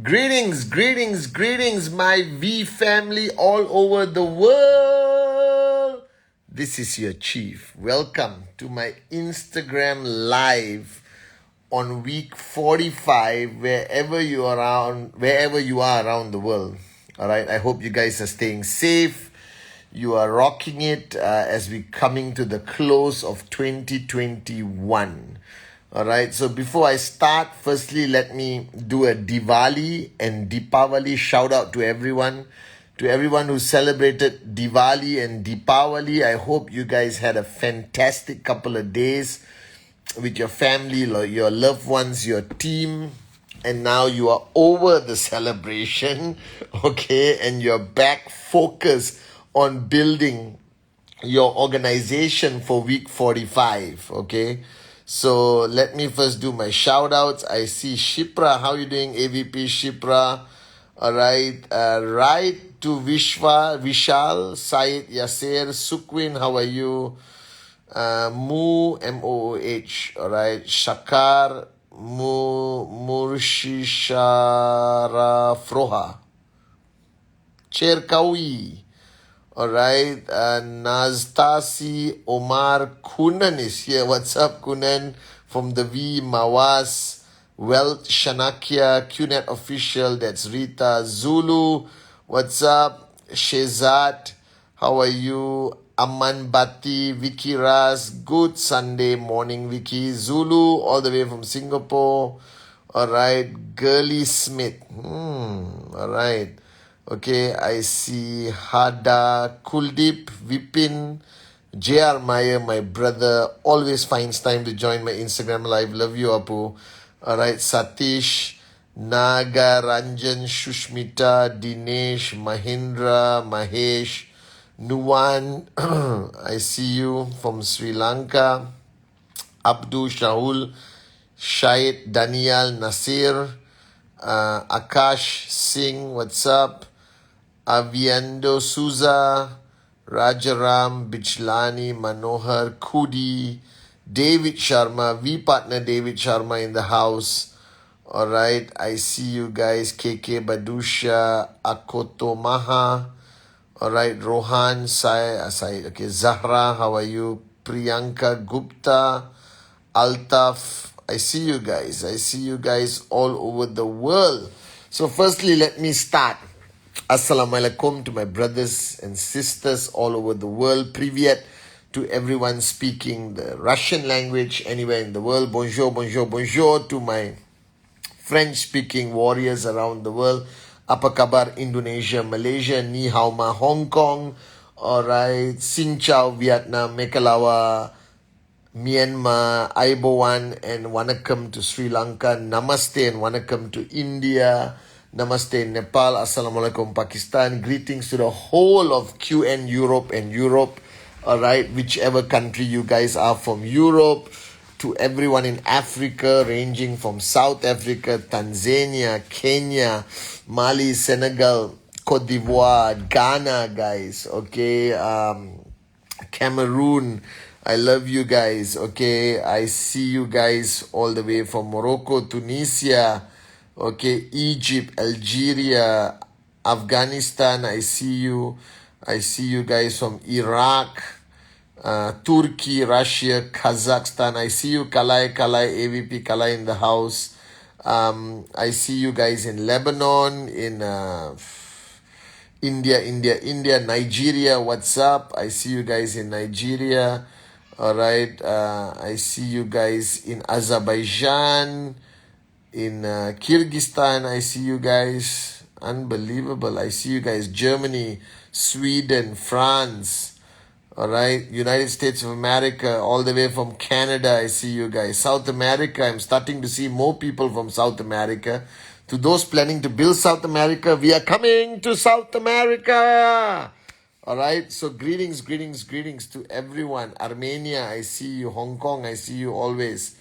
Greetings, greetings, greetings, my V family all over the world. This is your chief. Welcome to my Instagram live on week 45, wherever you are around the world. All right. I hope you guys are staying safe. You are rocking it as we coming to the close of 2021. All right, so before I start, firstly, let me do a Diwali and Deepavali shout out to everyone. To everyone who celebrated Diwali and Deepavali, I hope you guys had a fantastic couple of days with your family, your loved ones, your team. And now you are over the celebration, okay? And you're back focused on building your organization for week 45, okay? So let me first do my shout outs. I see Shipra. How you doing, AVP Shipra? All right. Right to Vishal, Syed Yasser, Sukwin. How are you? Mooh. All right. Shakar, Murshishara Froha. Cherkawi. All right, Naztasi Omar Kunan is here. What's up, Kunan? From the V, Mawas, Wealth, Shanakia, QNet Official, that's Rita. Zulu, what's up? Shezat, how are you? Aman Bati, Vicky Ras, good Sunday morning, Vicky. Zulu, all the way from Singapore. All right, Girly Smith. All right. Okay, I see Hada, Kuldeep, Vipin, JR Meyer, my brother, always finds time to join my Instagram live. Love you, Apu. Alright, Satish, Naga, Ranjan, Shushmita, Dinesh, Mahindra, Mahesh, Nuwan, I see you from Sri Lanka, Abdul Shahul, Shahid, Daniel, Nasir, Akash Singh, what's up? Aviendo Souza, Rajaram, Bichlani, Manohar, Kudi, David Sharma, V partner David Sharma in the house. All right, I see you guys. KK Badusha, Akoto Maha. All right, Rohan, Sai, okay, Zahra, how are you? Priyanka Gupta, Altaf. I see you guys. I see you guys all over the world. So firstly, let me start. Assalamualaikum to my brothers and sisters all over the world. Privyet to everyone speaking the Russian language anywhere in the world. Bonjour, bonjour, bonjour to my French-speaking warriors around the world. Apa kabar Indonesia, Malaysia, Ni Hao Ma, Hong Kong. Alright, Xin Chao, Vietnam, Mekalawa, Myanmar, Aibowan, and Wanakam to Sri Lanka. Namaste and Wanakam to India. Namaste Nepal, Assalamualaikum Pakistan. Greetings to the whole of QN Europe and Europe. Alright, whichever country you guys are from Europe. To everyone in Africa, ranging from South Africa, Tanzania, Kenya, Mali, Senegal, Cote d'Ivoire, Ghana, guys. Okay, Cameroon. I love you guys. Okay, I see you guys all the way from Morocco, Tunisia. Okay, Egypt, Algeria, Afghanistan, I see you. I see you guys from Iraq, Turkey, Russia, Kazakhstan. I see you, Kalai, AVP Kalai in the house. I see you guys in Lebanon, in India, Nigeria. What's up? I see you guys in Nigeria. All right. I see you guys in Azerbaijan. In Kyrgyzstan, I see you guys. Unbelievable. I see you guys. Germany, Sweden, France. All right. United States of America, all the way from Canada, I see you guys. South America, I'm starting to see more people from South America. To those planning to build South America, we are coming to South America. All right. So greetings to everyone. Armenia, I see you. Hong Kong, I see you always.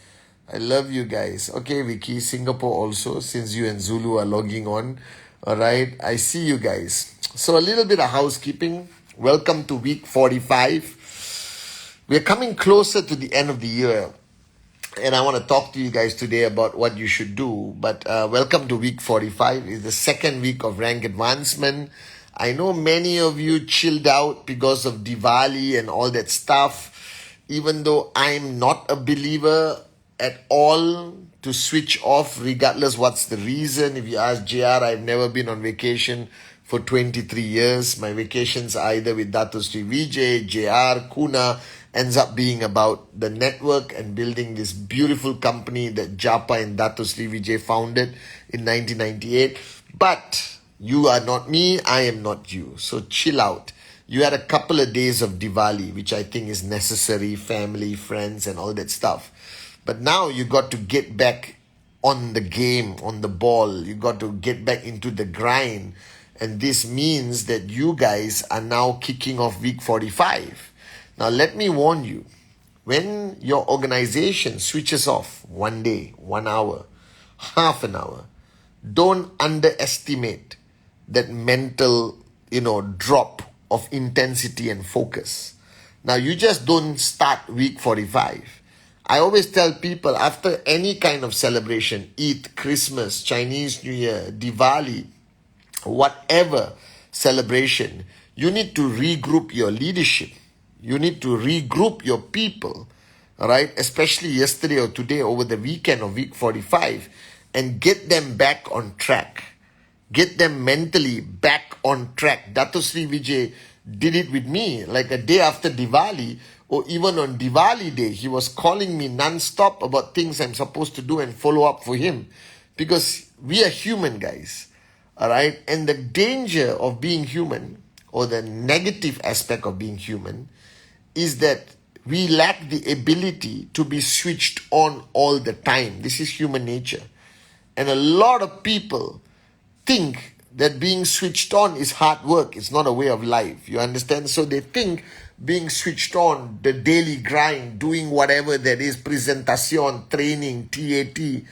I love you guys. Okay, Vicky, Singapore also, since you and Zulu are logging on. All right, I see you guys. So a little bit of housekeeping. Welcome to week 45. We're coming closer to the end of the year. and I want to talk to you guys today about what you should do. But welcome to week 45. It's the second week of rank advancement. I know many of you chilled out because of Diwali and all that stuff. Even though I'm not a believer at all to switch off regardless what's the reason. If you ask JR, I've never been on vacation for 23 years. My vacations are either with Dato Sri Vijay, JR, Kuna, ends up being about the network and building this beautiful company that Japa and Dato Sri Vijay founded in 1998. But you are not me, I am not you. So chill out. You had a couple of days of Diwali, which I think is necessary, family, friends, and all that stuff. But now you got to get back on the game, on the ball. You got to get back into the grind. And this means that you guys are now kicking off week 45. Now, let me warn you, when your organization switches off 1 day, 1 hour, half an hour, don't underestimate that mental, drop of intensity and focus. Now, you just don't start week 45. I always tell people after any kind of celebration, Eid, Christmas, Chinese New Year, Diwali, whatever celebration, you need to regroup your leadership. You need to regroup your people, all right? Especially yesterday or today over the weekend of week 45 and get them back on track. Get them mentally back on track. Dato Sri Vijay did it with me like a day after Diwali or even on Diwali day. He was calling me non-stop about things I'm supposed to do and follow up for him because we are human, guys, all right? And the danger of being human or the negative aspect of being human is that we lack the ability to be switched on all the time. This is human nature. And a lot of people think that being switched on is hard work. It's not a way of life. You understand? So they think being switched on, the daily grind, doing whatever that is, presentation, training, TAT,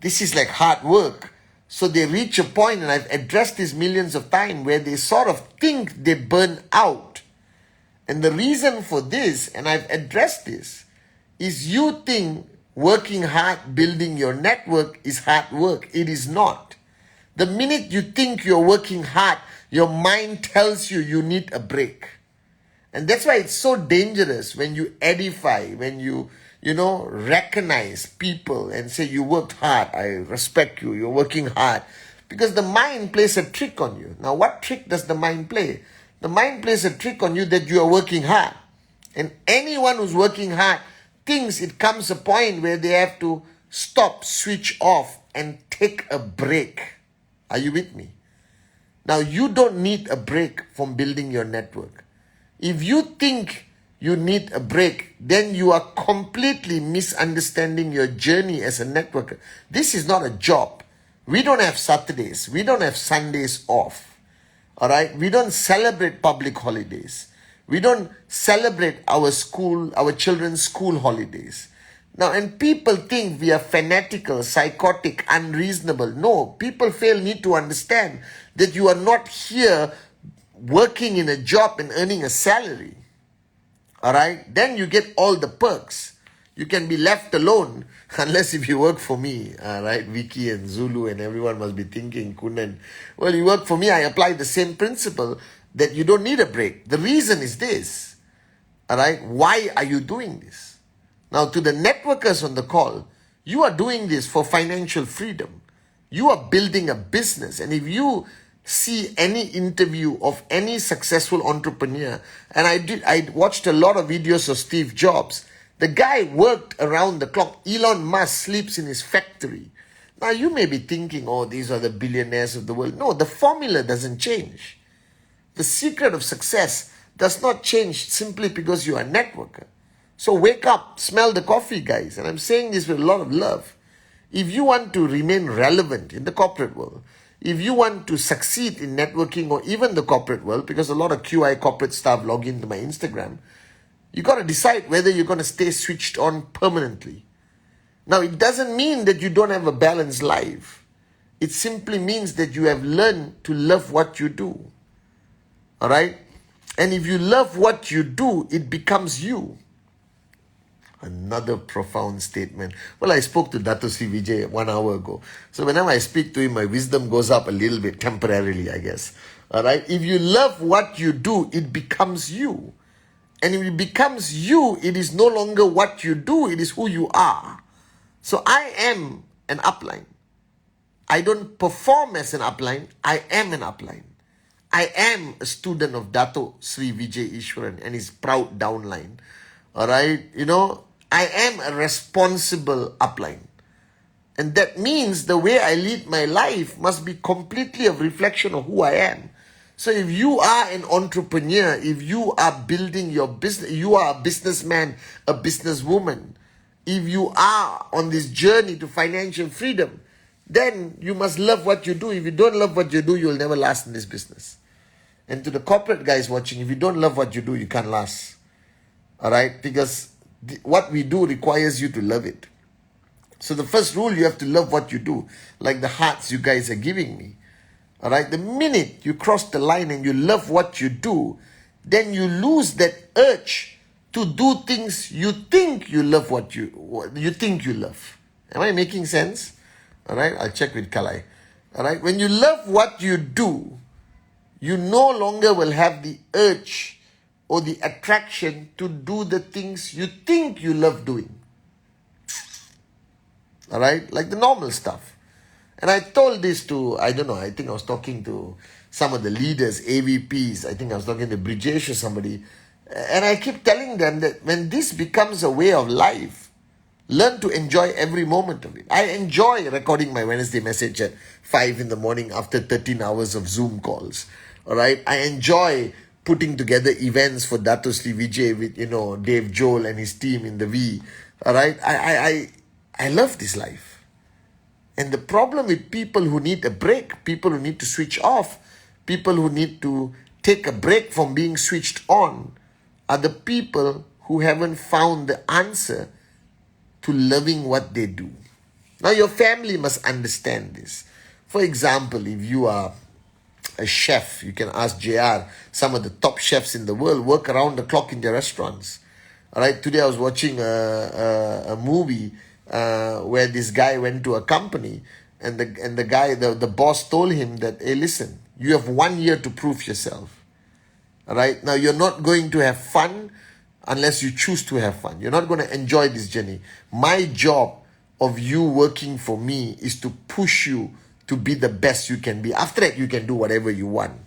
this is like hard work. So they reach a point, and I've addressed this millions of times, where they sort of think they burn out. And the reason for this, and I've addressed this, is you think working hard, building your network is hard work. It is not. The minute you think you're working hard, your mind tells you you need a break. And that's why it's so dangerous when you edify, when you recognize people and say you worked hard, I respect you, you're working hard. Because the mind plays a trick on you. Now, what trick does the mind play? The mind plays a trick on you that you are working hard. And anyone who's working hard thinks it comes a point where they have to stop, switch off, and take a break. Are you with me? Now, you don't need a break from building your network. If you think you need a break, then you are completely misunderstanding your journey as a networker. This is not a job. We don't have Saturdays. We don't have Sundays off. All right? We don't celebrate public holidays. We don't celebrate our children's school holidays. Now, and people think we are fanatical, psychotic, unreasonable. No, people need to understand that you are not here working in a job and earning a salary. All right? Then you get all the perks. You can be left alone unless if you work for me. All right? Vicky and Zulu and everyone must be thinking, Kunan, well, you work for me, I apply the same principle that you don't need a break. The reason is this. All right? Why are you doing this? Now, to the networkers on the call, you are doing this for financial freedom. You are building a business. And if you see any interview of any successful entrepreneur, and I watched a lot of videos of Steve Jobs. The guy worked around the clock. Elon Musk sleeps in his factory. Now, you may be thinking, oh, these are the billionaires of the world. No, the formula doesn't change. The secret of success does not change simply because you are a networker. So wake up, smell the coffee, guys. And I'm saying this with a lot of love. If you want to remain relevant in the corporate world, if you want to succeed in networking or even the corporate world, because a lot of QI corporate staff log into my Instagram, you got to decide whether you're going to stay switched on permanently. Now, it doesn't mean that you don't have a balanced life. It simply means that you have learned to love what you do. All right? And if you love what you do, it becomes you. Another profound statement. Well, I spoke to Dato Sri Vijay 1 hour ago. So whenever I speak to him, my wisdom goes up a little bit temporarily, I guess. All right. If you love what you do, it becomes you. And if it becomes you, it is no longer what you do, it is who you are. So I am an upline. I don't perform as an upline, I am an upline. I am a student of Dato Sri Vijay Ishwaran and his proud downline. Alright, I am a responsible upline. And that means the way I lead my life must be completely a reflection of who I am. So if you are an entrepreneur, if you are building your business, you are a businessman, a businesswoman, if you are on this journey to financial freedom, then you must love what you do. If you don't love what you do, you'll never last in this business. And to the corporate guys watching, if you don't love what you do, you can't last. All right? Because what we do requires you to love it. So the first rule, you have to love what you do. Like the hearts you guys are giving me. All right? The minute you cross the line and you love what you do, then you lose that urge to do things you think you love what you think you love. Am I making sense? All right? I'll check with Kalai. All right? When you love what you do, you no longer will have the urge or the attraction to do the things you think you love doing. All right? Like the normal stuff. And I told this to, I think I was talking to some of the leaders, AVPs. I think I was talking to Brijesh or somebody. And I keep telling them that when this becomes a way of life, learn to enjoy every moment of it. I enjoy recording my Wednesday message at 5 in the morning after 13 hours of Zoom calls. All right? I enjoy putting together events for Dato Sri Vijay with, Dave Joel and his team in the V. All right? I love this life. And the problem with people who need a break, people who need to switch off, people who need to take a break from being switched on, are the people who haven't found the answer to loving what they do. Now, your family must understand this. For example, if you are a chef, you can ask JR, some of the top chefs in the world work around the clock in their restaurants. All right, today I was watching a movie where this guy went to a company and the guy, the boss told him that, hey, listen, you have 1 year to prove yourself. All right, now you're not going to have fun unless you choose to have fun. You're not going to enjoy this journey. My job of you working for me is to push you to be the best you can be. After that, you can do whatever you want.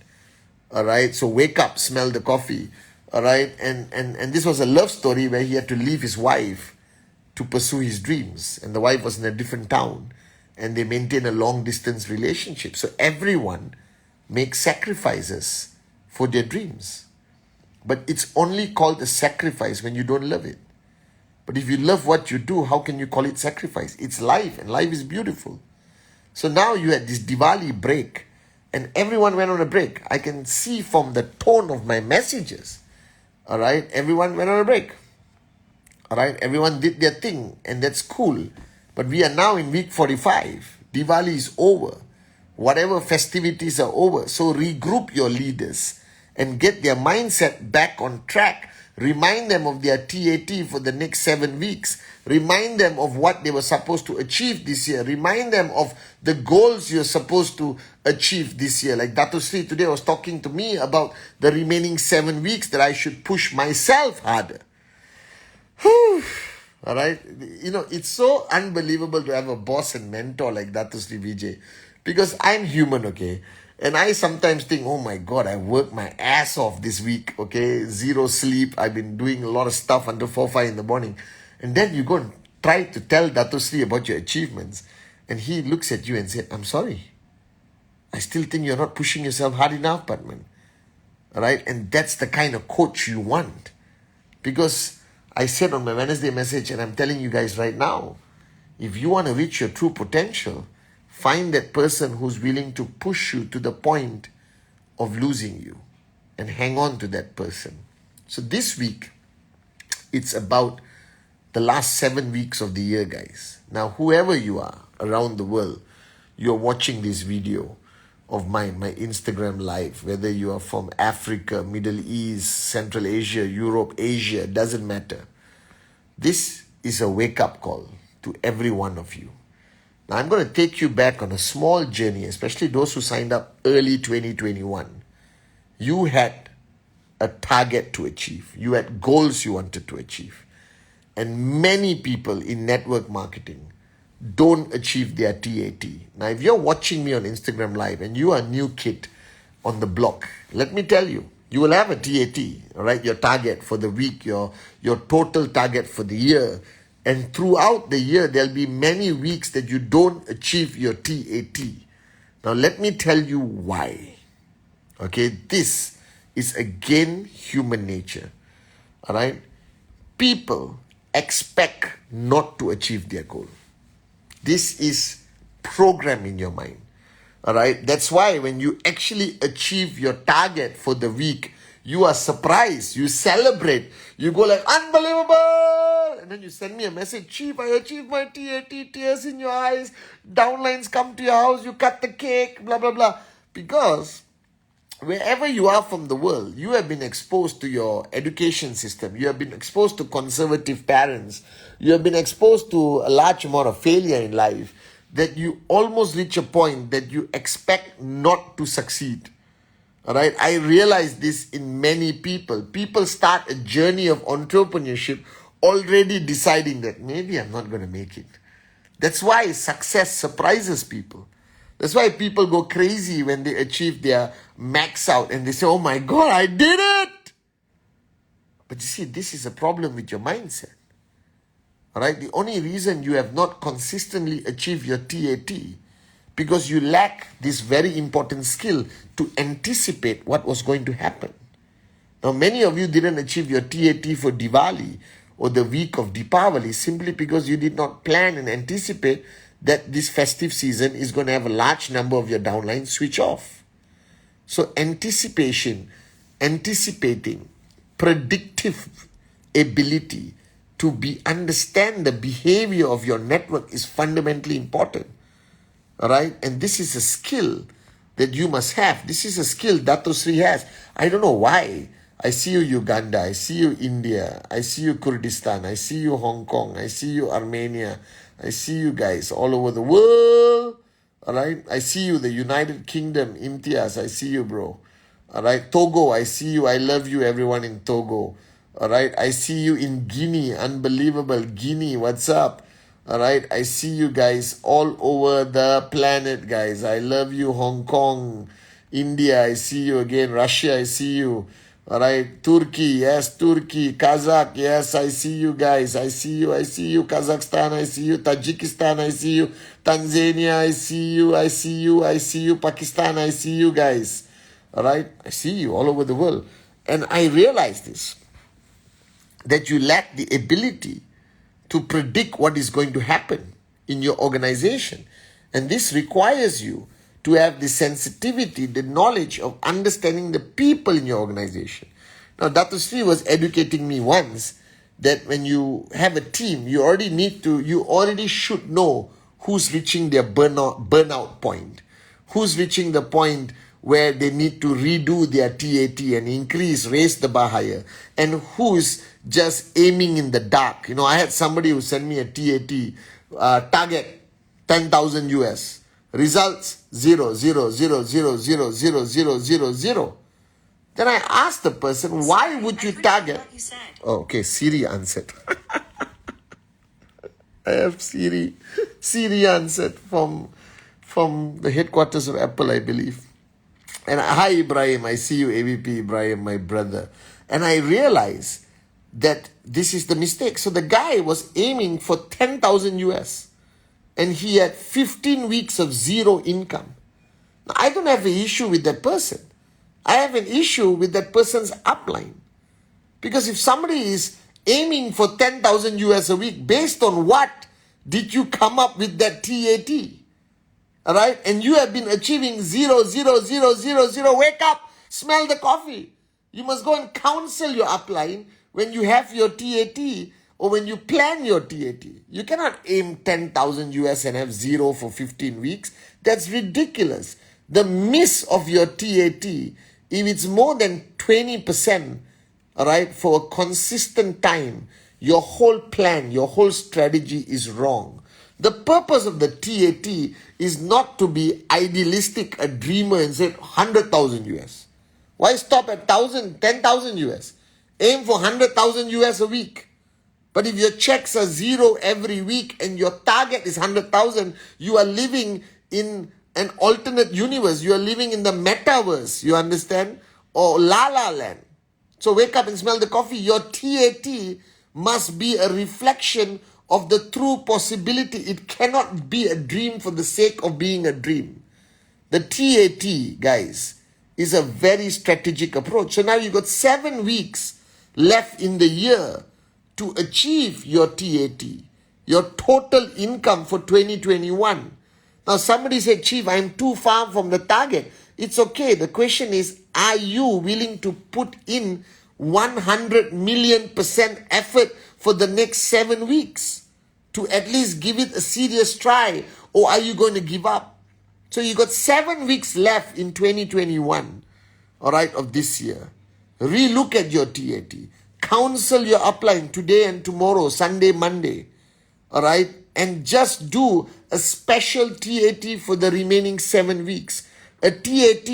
All right, so wake up, smell the coffee. All right, and this was a love story where he had to leave his wife to pursue his dreams. And the wife was in a different town. And they maintain a long-distance relationship. So everyone makes sacrifices for their dreams. But it's only called a sacrifice when you don't love it. But if you love what you do, how can you call it sacrifice? It's life, and life is beautiful. So now you had this Diwali break, and everyone went on a break. I can see from the tone of my messages. All right, everyone went on a break. All right, everyone did their thing, and that's cool. But we are now in week 45. Diwali is over. Whatever festivities are over. So regroup your leaders and get their mindset back on track. Remind them of their TAT for the next 7 weeks. Remind them of what they were supposed to achieve this year. Remind them of the goals you're supposed to achieve this year. Like Dato Sri today was talking to me about the remaining 7 weeks that I should push myself harder. Whew. All right. It's so unbelievable to have a boss and mentor like Dato Sri Vijay. Because I'm human, okay? And I sometimes think, oh my God, I worked my ass off this week, okay? 0 sleep. I've been doing a lot of stuff until 4, 5 in the morning. And then you go and try to tell Dato Sri about your achievements. And he looks at you and says, I'm sorry. I still think you're not pushing yourself hard enough, Batman. All right? And that's the kind of coach you want. Because I said on my Wednesday message, and I'm telling you guys right now, if you want to reach your true potential, find that person who's willing to push you to the point of losing you and hang on to that person. So this week, it's about the last 7 weeks of the year, guys. Now, whoever you are around the world, you're watching this video of mine, my Instagram live, whether you are from Africa, Middle East, Central Asia, Europe, Asia, doesn't matter. This is a wake-up call to every one of you. Now, I'm going to take you back on a small journey, especially those who signed up early 2021. You had a target to achieve. You had goals you wanted to achieve. And many people in network marketing don't achieve their TAT. Now, if you're watching me on Instagram Live and you are a new kid on the block, let me tell you, you will have a TAT, all right? Your target for the week, your total target for the year. And throughout the year, there'll be many weeks that you don't achieve your TAT. Now, let me tell you why. Okay, this is again human nature. All right? People expect not to achieve their goal. This is programmed in your mind. All right? That's why when you actually achieve your target for the week, you are surprised. You celebrate. You go like, unbelievable! And then you send me a message, Chief, I achieved my TAT, tears in your eyes. Downlines come to your house, you cut the cake, blah, blah, blah. Because wherever you are from the world, you have been exposed to your education system. You have been exposed to conservative parents. You have been exposed to a large amount of failure in life that you almost reach a point that you expect not to succeed. All right, I realize this in many people. People start a journey of entrepreneurship already deciding that maybe I'm not going to make it. That's why success surprises people. That's why people go crazy when they achieve their max out and they say, oh my God, I did it. But you see, this is a problem with your mindset. All right, the only reason you have not consistently achieved your TAT because you lack this very important skill to anticipate what was going to happen. Now, many of you didn't achieve your TAT for Diwali or the week of Deepavali simply because you did not plan and anticipate that this festive season is going to have a large number of your downlines switch off. So anticipating, predictive ability to understand the behavior of your network is fundamentally important. All right? And this is a skill that you must have. This is a skill Dato Sri has. I don't know why. I see you Uganda, I see you India, I see you Kurdistan, I see you Hong Kong, I see you Armenia, I see you guys all over the world. All right? I see you, the United Kingdom, Imtiaz, I see you, bro. All right? Togo, I see you. I love you, everyone in Togo. All right? I see you in Guinea, unbelievable. Guinea, what's up? All right? I see you guys all over the planet, guys. I love you, Hong Kong, India, I see you again. Russia, I see you. All right, Turkey, yes, Turkey, Kazakh, yes, I see you guys, I see you, Kazakhstan, I see you, Tajikistan, I see you, Tanzania, I see you, Pakistan, I see you guys, all right, I see you all over the world, and I realize this, that you lack the ability to predict what is going to happen in your organization, and this requires you to have the sensitivity, the knowledge of understanding the people in your organization. Now, Dato Sri was educating me once that when you have a team, you already should know who's reaching their burnout point, who's reaching the point where they need to redo their TAT and raise the bar higher, and who's just aiming in the dark. You know, I had somebody who sent me a TAT, target 10,000 US. Results 0, 0, 0, 0, 0, 0, 0, 0, 0. Then I asked the person, why would you target? Oh, okay, Siri answered. I have Siri answered from the headquarters of Apple, I believe. And hi, Ibrahim, I see you, AVP Ibrahim, my brother. And I realized that this is the mistake. So the guy was aiming for 10,000 US. And he had 15 weeks of zero income. Now, I don't have an issue with that person. I have an issue with that person's upline. Because if somebody is aiming for 10,000 US a week, based on what did you come up with that TAT? All right? And you have been achieving 0, 0, 0, 0, 0. Wake up, smell the coffee. You must go and counsel your upline when you have your TAT or when you plan your TAT. You cannot aim 10,000 US and have zero for 15 weeks. That's ridiculous. The miss of your TAT, if it's more than 20%, all right, for a consistent time, your whole plan, your whole strategy is wrong. The purpose of the TAT is not to be idealistic, a dreamer and say 100,000 US. Why stop at 1,000, 10,000 US? Aim for 100,000 US a week. But if your checks are zero every week and your target is 100,000, you are living in an alternate universe. You are living in the metaverse, you understand? Or La La Land. So wake up and smell the coffee. Your TAT must be a reflection of the true possibility. It cannot be a dream for the sake of being a dream. The TAT, guys, is a very strategic approach. So now you've got 7 weeks left in the year to achieve your TAT, your total income for 2021. Now somebody said, Chief, I'm too far from the target. It's okay. The question is, are you willing to put in 100 million% effort for the next 7 weeks to at least give it a serious try, or are you going to give up? So you got 7 weeks left in 2021, all right, of this year. Relook at your TAT. Counsel your upline today and tomorrow, Sunday, Monday, all right? And just do a special TAT for the remaining 7 weeks. A TAT,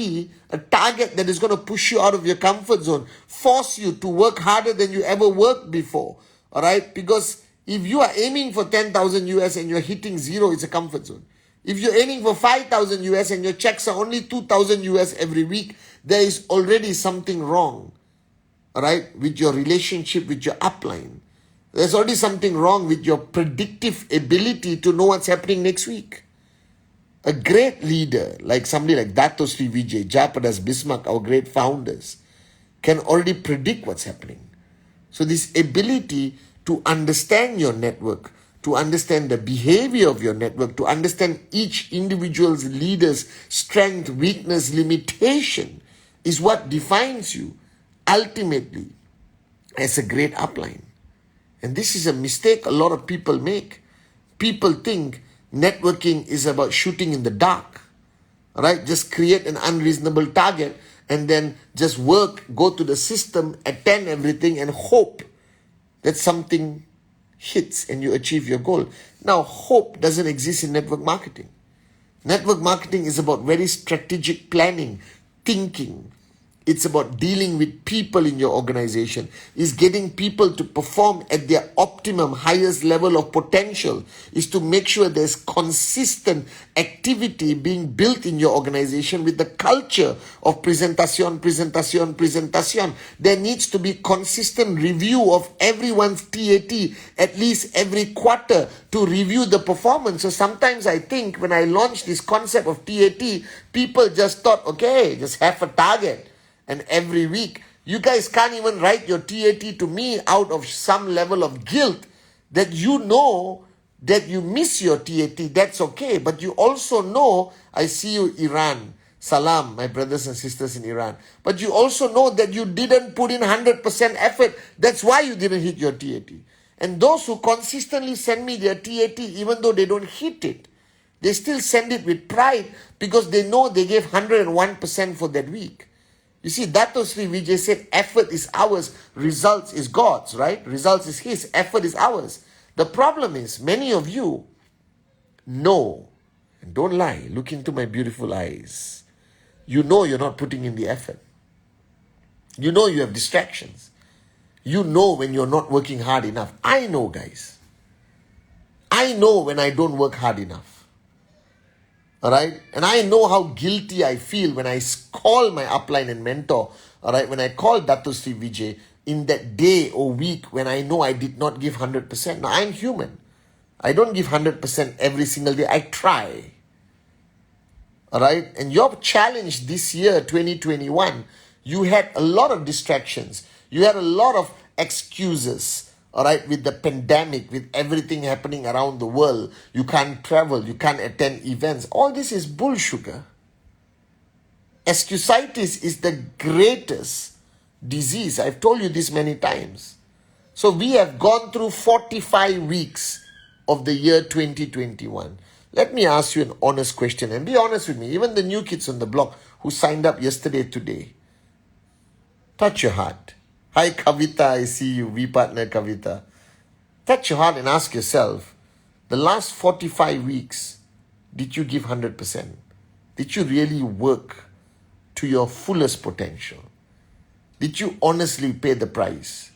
a target that is going to push you out of your comfort zone, force you to work harder than you ever worked before, all right? Because if you are aiming for 10,000 US and you're hitting zero, it's a comfort zone. If you're aiming for 5,000 US and your checks are only 2,000 US every week, there is already something wrong, all right, with your relationship with your upline. There's already something wrong with your predictive ability to know what's happening next week. A great leader, like somebody like Dato Sri Vijay, Japadas, Bismarck, our great founders, can already predict what's happening. So this ability to understand your network, to understand the behavior of your network, to understand each individual's leader's strength, weakness, limitation is what defines you ultimately as a great upline. And this is a mistake a lot of people make. People think networking is about shooting in the dark, right? Just create an unreasonable target and then just work, go to the system, attend everything and hope that something hits and you achieve your goal. Now, hope doesn't exist in network marketing. Network marketing is about very strategic planning, thinking. It's about dealing with people in your organization. It's getting people to perform at their optimum, highest level of potential. Is to make sure there's consistent activity being built in your organization with the culture of presentation. There needs to be consistent review of everyone's TAT at least every quarter to review the performance. So sometimes I think when I launched this concept of TAT, people just thought, okay, just have a target. And every week, you guys can't even write your TAT to me out of some level of guilt that you know that you miss your TAT. That's okay. But you also know, I see you, Iran. Salam, my brothers and sisters in Iran. But you also know that you didn't put in 100% effort. That's why you didn't hit your TAT. And those who consistently send me their TAT, even though they don't hit it, they still send it with pride because they know they gave 101% for that week. You see, Dato Sri Vijay said, effort is ours, results is God's, right? Results is His, effort is ours. The problem is, many of you know, and don't lie, look into my beautiful eyes. You know you're not putting in the effort. You know you have distractions. You know when you're not working hard enough. I know, guys. I know when I don't work hard enough. All right, and I know how guilty I feel when I call my upline and mentor, all right, when I call Dato Sri Vijay in that day or week when I know I did not give 100%. Now, I'm human. I don't give 100% every single day. I try. All right, and your challenge this year, 2021, you had a lot of distractions. You had a lot of excuses. All right, with the pandemic, with everything happening around the world, you can't travel, you can't attend events. All this is bull sugar. Excusitis is the greatest disease. I've told you this many times. So we have gone through 45 weeks of the year 2021. Let me ask you an honest question and be honest with me. Even the new kids on the block who signed up yesterday, today. Touch your heart. Hi Kavita, I see you. We partner Kavita. touch your heart and ask yourself, the last 45 weeks, did you give 100%? Did you really work to your fullest potential? Did you honestly pay the price?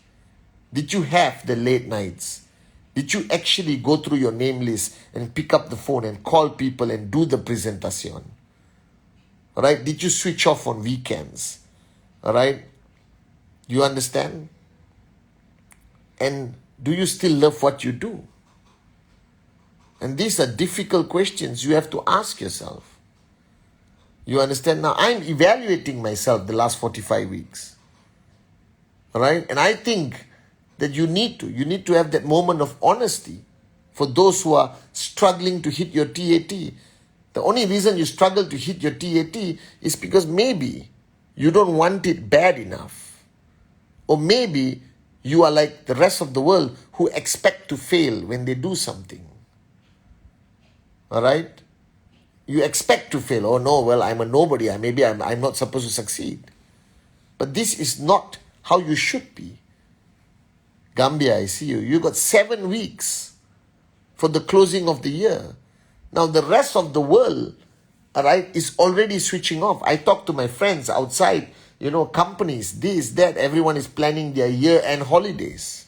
Did you have the late nights? Did you actually go through your name list and pick up the phone and call people and do the presentation? All right? Did you switch off on weekends? All right? You understand? And do you still love what you do? And these are difficult questions you have to ask yourself. You understand? Now, I'm evaluating myself the last 45 weeks. All right? And I think that you need to have that moment of honesty for those who are struggling to hit your TAT. The only reason you struggle to hit your TAT is because maybe you don't want it bad enough. Or maybe you are like the rest of the world who expect to fail when they do something. All right? You expect to fail. Oh no, well, I'm a nobody. I'm not supposed to succeed. But this is not how you should be. Gambia, I see you. You got 7 weeks for the closing of the year. Now the rest of the world, all right, is already switching off. I talk to my friends outside, companies, this, that. Everyone is planning their year-end holidays.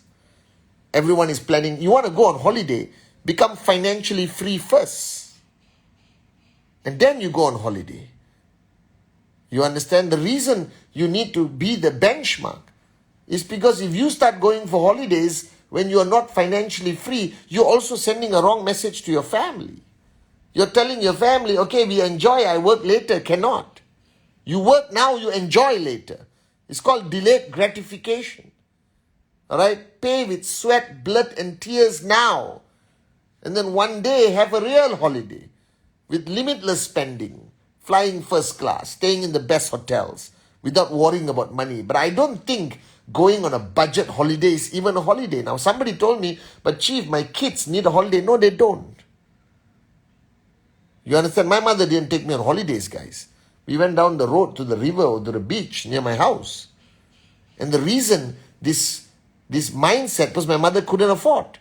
Everyone is planning. You want to go on holiday, become financially free first. And then you go on holiday. You understand? The reason you need to be the benchmark is because if you start going for holidays when you are not financially free, you're also sending a wrong message to your family. You're telling your family, okay, we enjoy, I work later. Cannot. You work now, you enjoy later. It's called delayed gratification. All right? Pay with sweat, blood and tears now. And then one day have a real holiday with limitless spending, flying first class, staying in the best hotels without worrying about money. But I don't think going on a budget holiday is even a holiday. Now somebody told me, but Chief, my kids need a holiday. No, they don't. You understand? My mother didn't take me on holidays, guys. We went down the road to the river or to the beach near my house. And the reason this mindset was my mother couldn't afford.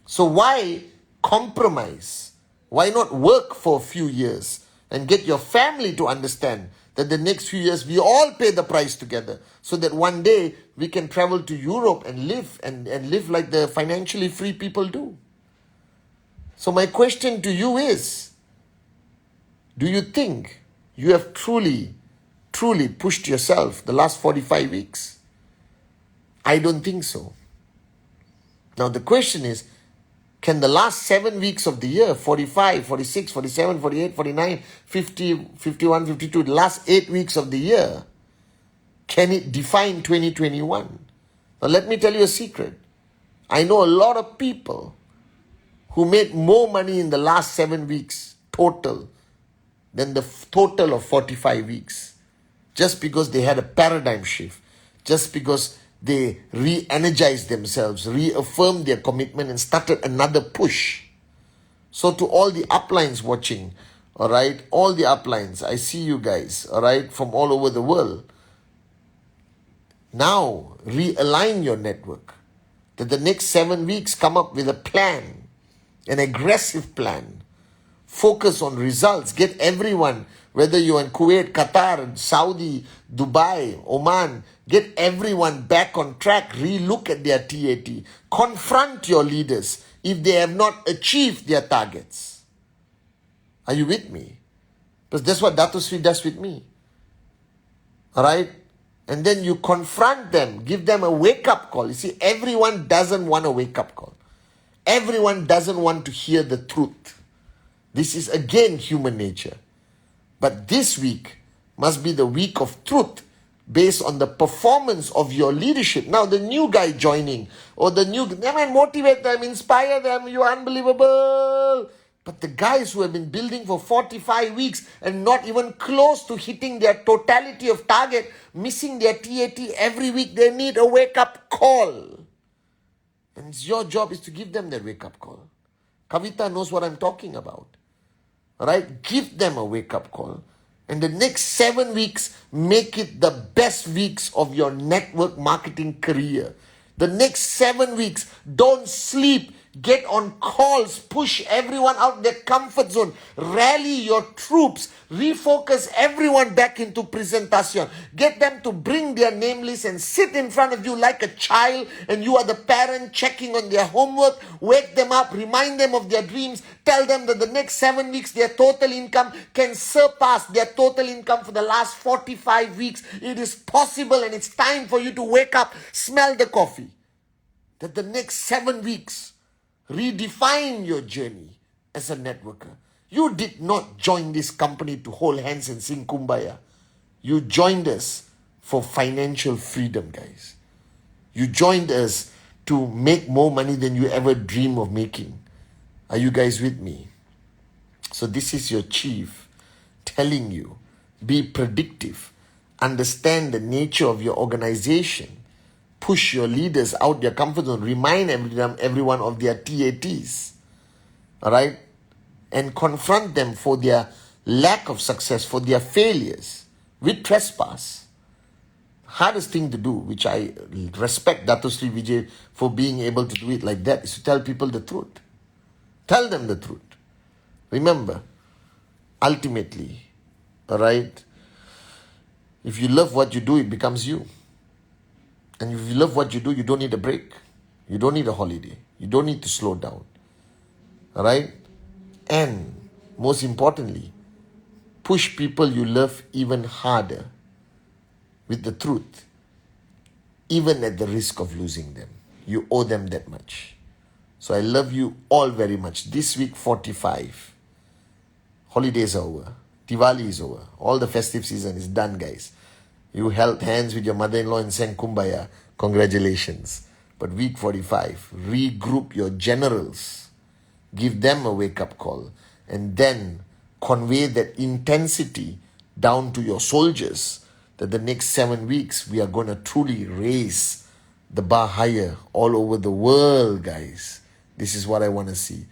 So why compromise? Why not work for a few years and get your family to understand that the next few years we all pay the price together so that one day we can travel to Europe and live like the financially free people do? So my question to you is, do you think you have truly pushed yourself the last 45 weeks? I don't think so. Now the question is, can the last 7 weeks of the year, 45, 46, 47, 48, 49, 50, 51, 52, the last 8 weeks of the year, can it define 2021? Now let me tell you a secret. I know a lot of people who made more money in the last 7 weeks total than the total of 45 weeks. Just because they had a paradigm shift. Just because they re-energized themselves, reaffirmed their commitment and started another push. So to all the uplines watching, all right, all the uplines, I see you guys, all right, from all over the world. Now, realign your network. That the next 7 weeks come up with a plan, an aggressive plan. Focus on results. Get everyone, whether you're in Kuwait, Qatar, Saudi, Dubai, Oman, get everyone back on track. Relook at their TAT. Confront your leaders if they have not achieved their targets. Are you with me? Because that's what Dato Sri does with me. Alright? And then you confront them. Give them a wake-up call. You see, everyone doesn't want a wake-up call. Everyone doesn't want to hear the truth. This is again human nature. But this week must be the week of truth based on the performance of your leadership. Now the new guy joining or the new, motivate them, inspire them, you're unbelievable. But the guys who have been building for 45 weeks and not even close to hitting their totality of target, missing their TAT every week, they need a wake-up call. And your job is to give them that wake-up call. Kavita knows what I'm talking about. Right? Give them a wake-up call. And the next 7 weeks, make it the best weeks of your network marketing career. The next 7 weeks, don't sleep. Get on calls, push everyone out their comfort zone, rally your troops, refocus everyone back into presentation. Get them to bring their name list and sit in front of you like a child, and you are the parent checking on their homework. Wake them up, remind them of their dreams, tell them that the next 7 weeks their total income can surpass their total income for the last 45 weeks. It is possible, and it's time for you to wake up, smell the coffee. That the next 7 weeks, redefine your journey as a networker. You did not join this company to hold hands and sing Kumbaya. You joined us for financial freedom, guys. You joined us to make more money than you ever dream of making. Are you guys with me? So this is your chief telling you, be predictive, understand the nature of your organization, push your leaders out their comfort zone, remind everyone of their TATs, all right? And confront them for their lack of success, for their failures with trespass. Hardest thing to do, which I respect Dato Sri Vijay for being able to do it like that, is to tell people the truth. Tell them the truth. Remember, ultimately, all right, if you love what you do, it becomes you. And if you love what you do, you don't need a break. You don't need a holiday. You don't need to slow down. All right? And most importantly, push people you love even harder with the truth, even at the risk of losing them. You owe them that much. So I love you all very much. This week 45. Holidays are over. Diwali is over. All the festive season is done, guys. You held hands with your mother-in-law and sang Kumbaya. Congratulations. But week 45, regroup your generals. Give them a wake-up call. And then convey that intensity down to your soldiers that the next 7 weeks we are going to truly raise the bar higher all over the world, guys. This is what I want to see.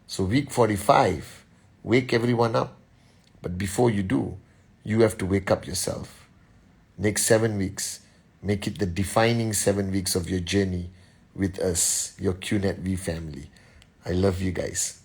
So week 45, wake everyone up. But before you do, you have to wake up yourself. Next 7 weeks, make it the defining 7 weeks of your journey with us, your QNetV family. I love you guys.